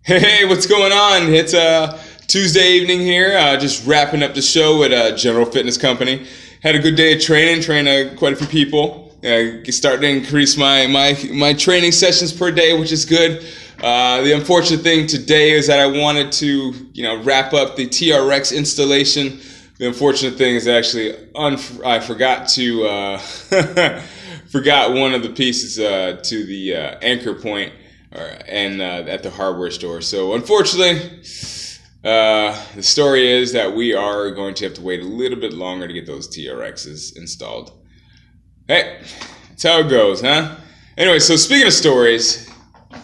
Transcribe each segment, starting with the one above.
Hey, what's going on? It's Tuesday evening here. Just wrapping up the show at a general fitness company. Had a good day of training. Trained quite a few people. Starting to increase my training sessions per day, which is good. The unfortunate thing today is that I wanted to wrap up the TRX installation. The unfortunate thing is actually I forgot to forgot one of the pieces to the anchor point. And at the hardware store. So unfortunately, the story is that we are going to have to wait a little bit longer to get those TRXs installed. Hey, that's how it goes, huh? Anyway, so speaking of stories,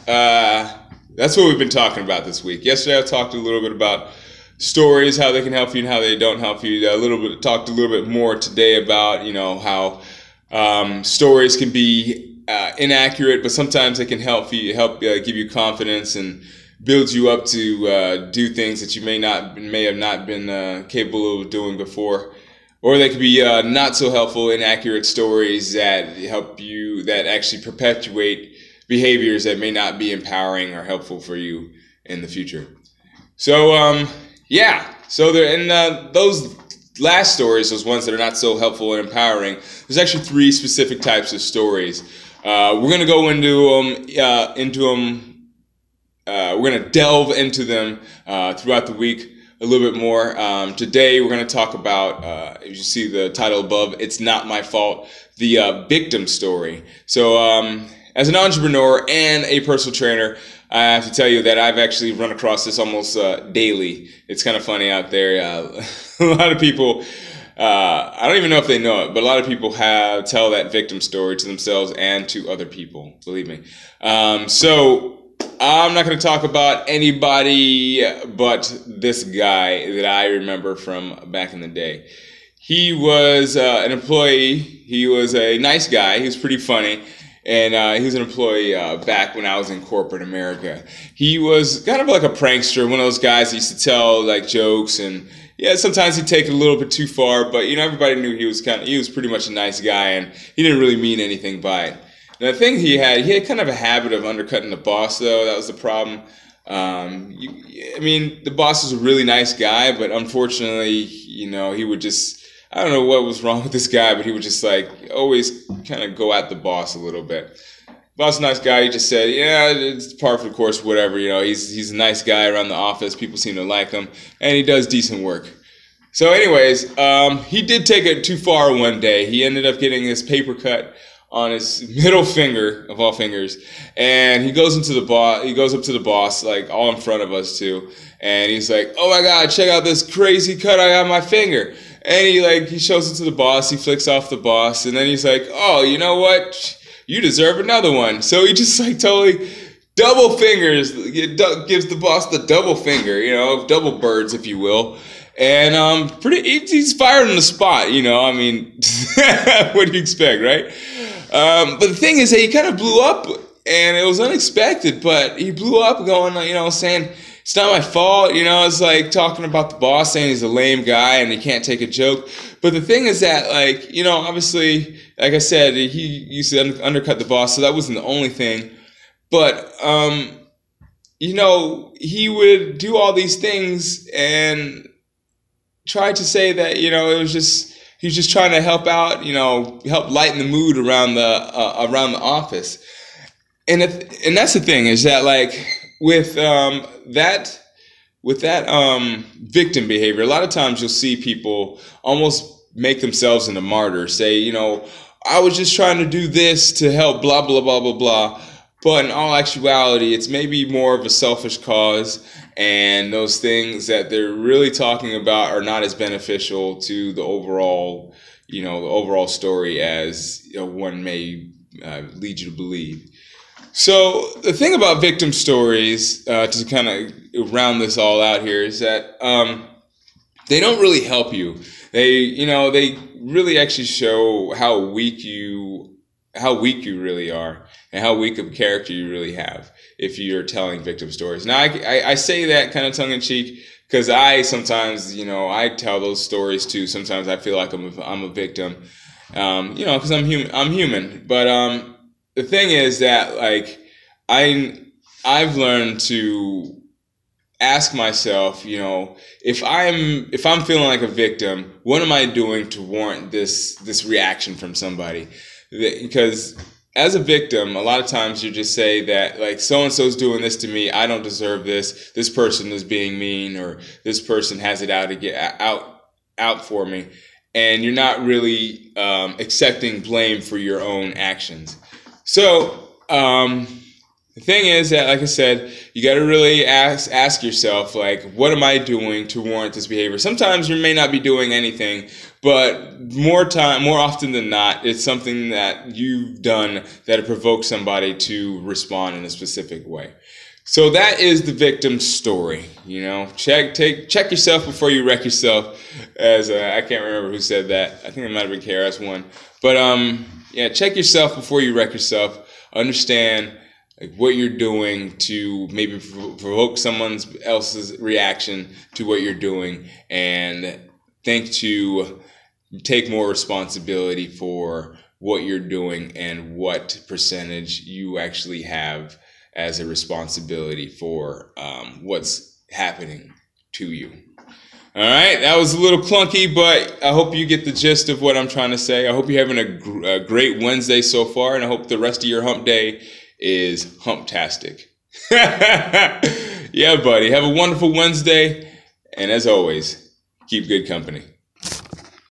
that's what we've been talking about this week. Yesterday I talked a little bit about stories, how they can help you and how they don't help you. Talked a little bit more today about how stories can be inaccurate, but sometimes they can help give you confidence and build you up to do things that you may have not been capable of doing before, or they could be not so helpful, inaccurate stories that that actually perpetuate behaviors that may not be empowering or helpful for you in the future. So those last stories, those ones that are not so helpful and empowering, there's actually 3 specific types of stories. We're going to go into them. We're going to delve into them throughout the week a little bit more. Today, we're going to talk about, as you see the title above, "It's Not My Fault," the victim story. So, as an entrepreneur and a personal trainer, I have to tell you that I've actually run across this almost daily. It's kind of funny out there. A lot of people. I don't even know if they know it, but a lot of people tell that victim story to themselves and to other people, believe me. So I'm not going to talk about anybody but this guy that I remember from back in the day. He was an employee. He was a nice guy. He was pretty funny. And he was an employee back when I was in corporate America. He was kind of like a prankster, one of those guys that used to tell like jokes, and yeah, sometimes he'd take it a little bit too far, but everybody knew he was pretty much a nice guy, and he didn't really mean anything by it. And the thing he had kind of a habit of undercutting the boss, though. That was the problem. The boss was a really nice guy, but unfortunately, he would just, I don't know what was wrong with this guy, but he would just like always kind of go at the boss a little bit. Boss, a nice guy. He just said, yeah, it's par for the course, whatever. He's a nice guy around the office. People seem to like him, and he does decent work. So anyways, he did take it too far one day. He ended up getting this paper cut on his middle finger, of all fingers, and he goes up to the boss, like all in front of us too, and he's like, "Oh my God, check out this crazy cut I got on my finger." And he shows it to the boss. He flicks off the boss, and then he's like, "Oh, you know what? You deserve another one." So he just like totally double fingers, gives the boss the double finger, double birds, if you will. And he's fired on the spot, what do you expect, right? But the thing is that he kind of blew up, and it was unexpected, but he blew up going, saying, "It's not my fault," it's like talking about the boss, saying he's a lame guy and he can't take a joke. But the thing is that, obviously, like I said, he used to undercut the boss, so that wasn't the only thing. But, he would do all these things and try to say that, he was just trying to help out, help lighten the mood around the office. And that's the thing, is that with that victim behavior, a lot of times you'll see people almost make themselves into martyrs, say, "I was just trying to do this to help blah, blah, blah, blah, blah." But in all actuality, it's maybe more of a selfish cause, and those things that they're really talking about are not as beneficial to the overall, story as one may lead you to believe. So the thing about victim stories, to kind of round this all out here, is that they don't really help you. They really actually show how weak you really are, and how weak of a character you really have if you're telling victim stories. Now, I say that kind of tongue-in-cheek because I sometimes, I tell those stories too. Sometimes I feel like I'm a victim, because I'm human. But the thing is that, I've learned to ask myself, if I'm feeling like a victim, what am I doing to warrant this reaction from somebody? Because as a victim, a lot of times you just say that, like, so-and-so's doing this to me, I don't deserve this, this person is being mean, or this person has it out to get out for me, and you're not really accepting blame for your own actions. So the thing is that, like I said, you got to really ask yourself, like, what am I doing to warrant this behavior? Sometimes you may not be doing anything, but more often than not, it's something that you've done that provoked somebody to respond in a specific way. So that is the victim's story. Check yourself before you wreck yourself. As I can't remember who said that. I think it might have been KRS-One. But check yourself before you wreck yourself. Understand what you're doing to maybe provoke someone else's reaction to what you're doing, and think to take more responsibility for what you're doing and what percentage you actually have as a responsibility for what's happening to you. All right, that was a little clunky, but I hope you get the gist of what I'm trying to say. I hope you're having a great Wednesday so far, and I hope the rest of your hump day is humptastic. Yeah, buddy. Have a wonderful Wednesday. And as always, keep good company.